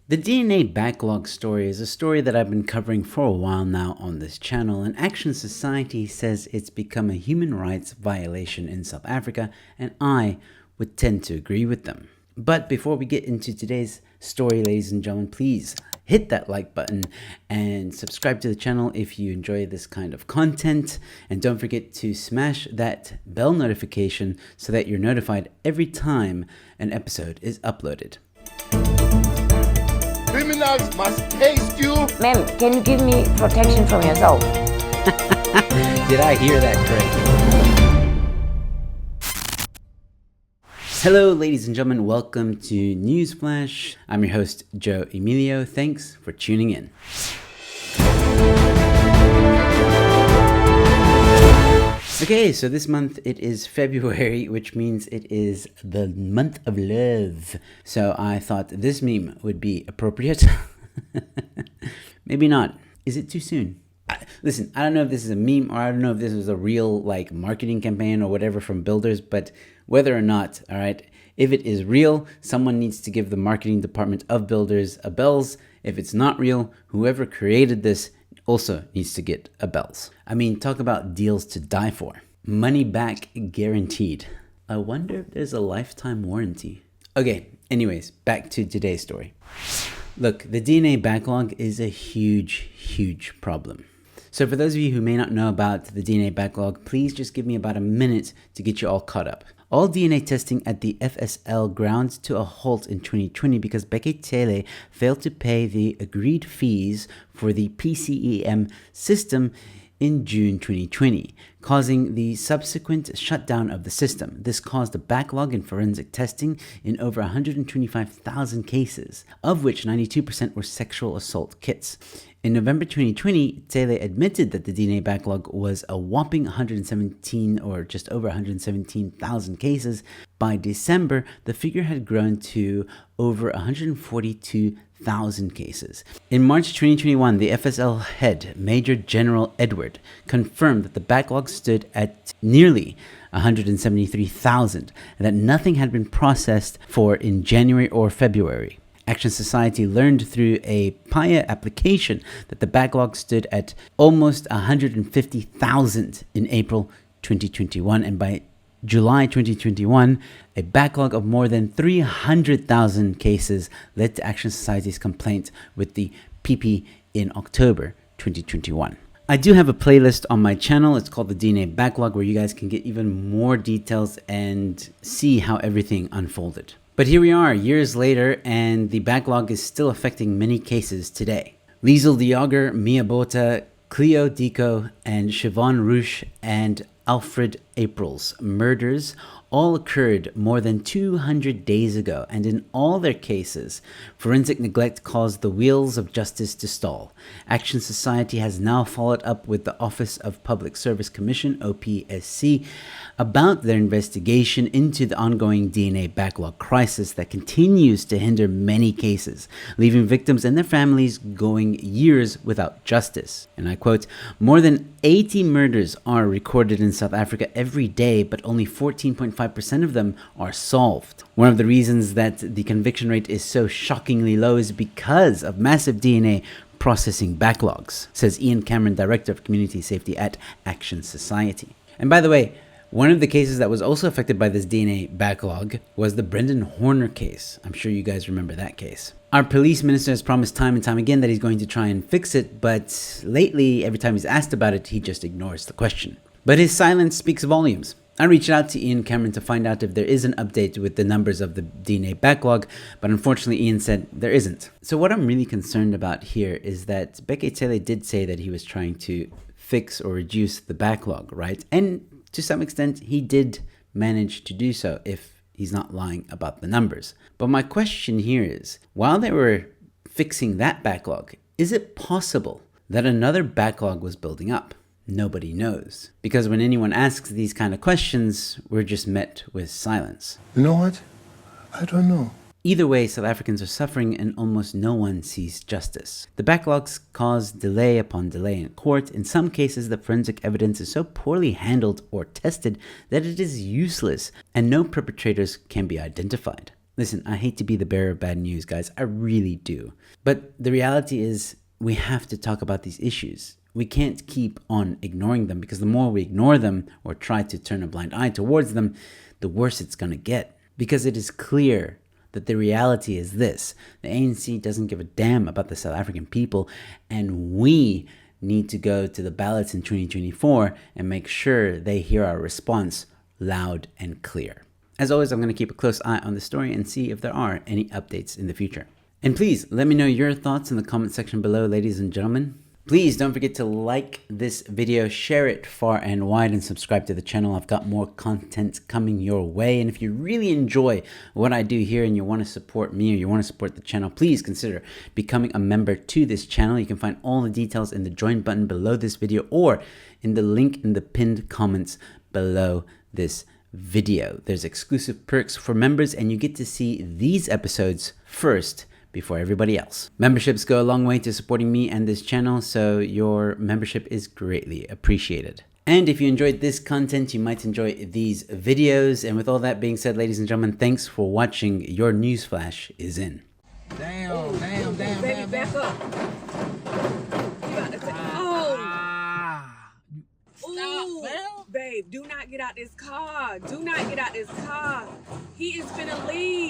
The DNA backlog story is a story that I've been covering for a while now on this channel, and Action Society says it's become a human rights violation in South Africa, and I would tend to agree with them. But before we get into today's story, ladies and gentlemen, please hit that like button and subscribe to the channel if you enjoy this kind of content. And don't forget to smash that bell notification so that you're notified every time an episode is uploaded. Criminals must taste you. Ma'am, can you give me protection from yourself? Did I hear that correctly? Hello, ladies and gentlemen. Welcome to Newsflash. I'm your host, Joe Emilio. Thanks for tuning in. Okay, so this month it is February, which means it is the month of love. So I thought this meme would be appropriate. Maybe not. Is it too soon? Listen, I don't know if this is a meme or I don't know if this was a real marketing campaign or whatever from builders, but whether or not, all right, if it is real, someone needs to give the marketing department of builders a bells. If it's not real, whoever created this also needs to get a bells. I mean, talk about deals to die for. Money back guaranteed. I wonder if there's a lifetime warranty. Okay, anyways, back to today's story. Look, the DNA backlog is a huge problem. So for those of you who may not know about the DNA backlog, please just give me about a minute to get you all caught up. All DNA testing at the FSL ground to a halt in 2020 because Botha failed to pay the agreed fees for the PCEM system in June 2020, causing the subsequent shutdown of the system. This caused a backlog in forensic testing in over 125,000 cases, of which 92% were sexual assault kits. In November 2020, Tele admitted that the DNA backlog was a whopping 117 or just over 117,000 cases. By December, the figure had grown to over 142,000 cases. In March 2021, the FSL head, Major General Edward, confirmed that the backlog stood at nearly 173,000 and that nothing had been processed for in January or February. Action Society learned through a PIA application that the backlog stood at almost 150,000 in April 2021, and by July 2021, a backlog of more than 300,000 cases led to Action Society's complaint with the PP in October 2021. I do have a playlist on my channel. It's called the DNA Backlog, where you guys can get even more details and see how everything unfolded. But here we are, years later, and the backlog is still affecting many cases today. Liezel de Jager, Botha, Cleo Diko, and Chevonne Rusch and Alfredo's murders all occurred more than 200 days ago, and in all their cases, forensic neglect caused the wheels of justice to stall. Action Society has now followed up with the Office of Public Service Commission, OPSC, about their investigation into the ongoing DNA backlog crisis that continues to hinder many cases, leaving victims and their families going years without justice. And I quote, "More than 80 murders are recorded in South Africa every day, but only 14.5% of them are solved. One of the reasons that the conviction rate is so shockingly low is because of massive DNA processing backlogs," says Ian Cameron, Director of Community Safety at Action Society. And by the way, one of the cases that was also affected by this DNA backlog was the Brendan Horner case. I'm sure you guys remember that case. Our police minister has promised time and time again that he's going to try and fix it, but lately, every time he's asked about it, he just ignores the question. But his silence speaks volumes. I reached out to Ian Cameron to find out if there is an update with the numbers of the DNA backlog, but unfortunately Ian said there isn't. So what I'm really concerned about here is that Botha did say that he was trying to fix or reduce the backlog, right? And to some extent, he did manage to do so if he's not lying about the numbers. But my question here is, while they were fixing that backlog, is it possible that another backlog was building up? Nobody knows. Because when anyone asks these kind of questions, we're just met with silence. You know what? I don't know. Either way, South Africans are suffering and almost no one sees justice. The backlogs cause delay upon delay in court. In some cases, the forensic evidence is so poorly handled or tested that it is useless and no perpetrators can be identified. Listen, I hate to be the bearer of bad news, guys. I really do. But the reality is we have to talk about these issues. We can't keep on ignoring them, because the more we ignore them or try to turn a blind eye towards them, the worse it's going to get. Because it is clear that the reality is this: the ANC doesn't give a damn about the South African people, and we need to go to the ballots in 2024 and make sure they hear our response loud and clear. As always, I'm going to keep a close eye on the story and see if there are any updates in the future. And please let me know your thoughts in the comment section below, ladies and gentlemen. Please don't forget to like this video, share it far and wide, and subscribe to the channel. I've got more content coming your way. And if you really enjoy what I do here and you want to support me or you want to support the channel, please consider becoming a member to this channel. You can find all the details in the join button below this video or in the link in the pinned comments below this video. There's exclusive perks for members, and you get to see these episodes first before everybody else. Memberships go a long way to supporting me and this channel, so your membership is greatly appreciated. And if you enjoyed this content, you might enjoy these videos. And with all that being said, ladies and gentlemen, thanks for watching. Your newsflash is in. Damn. Baby, back up. You got to Stop, man. Babe, do not get out this car. Do not get out this car. He is finna leave.